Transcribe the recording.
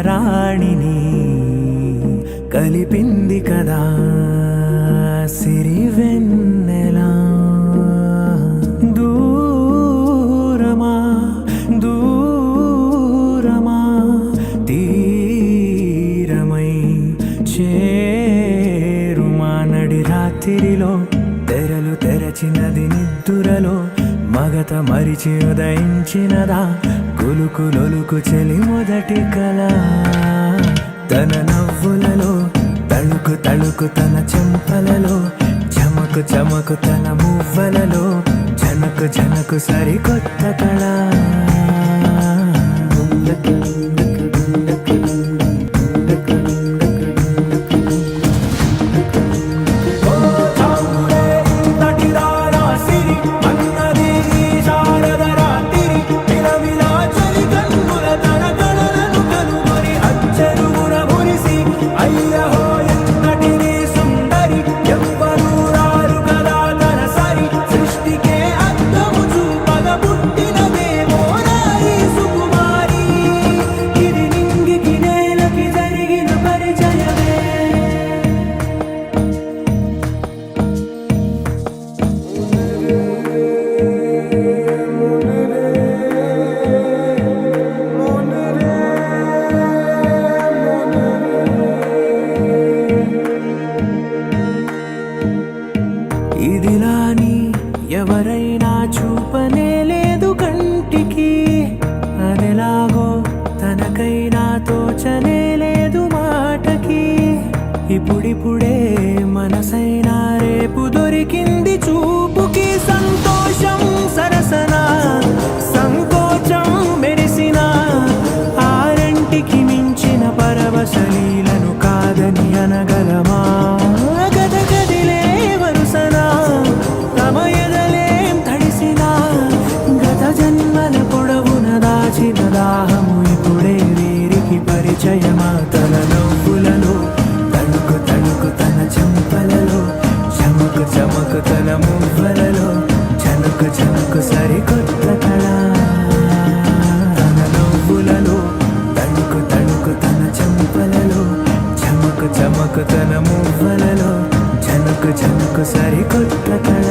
ప్రియరాణిని కలిపింది కదా సిరివెన్నెలా. దూరమా దూరమా తీరమై చేరుమా నడి రాత్రిలో తెరలు తెరచినది నిద్దురలో మగత మరిచి ఉదయించినదా కులుకులొలుకు చెలి మొదటి కళ. తన నవ్వులలో తళుకు తళుకు తన చెంపలలో చమకు చమకు తన మువ్వలలో జనకు జనకు సరికొత్త కళ. ఇదిలాని ఎవరైనా చూపనే లేదు కంటికి, అదెలాగో తనకైనా తోచనే లేదు మాటకి. ఇప్పుడిప్పుడే మనసైనా రేపు దొరికింది చూపుకి. సంతోషం సరసన సంకోచం మెరిసిన ఆరంటికి మించిన పరవశలీలను కాదని అనగలమా. దాహము ఇప్పుడే వీరికి పరిచయమా. తన నవ్వులలో తణుకు తణుకు తన చెంపలలో చమకు చమకు తన మువ్వలలో చనుకు చనుకు సరికొత్త కళ. తన నవ్వులలో తణుకు తణుకు తన చెంపలలో చమకు చమకు తన మువ్వలలో చనుకు చనుకు సరికొత్త కళ.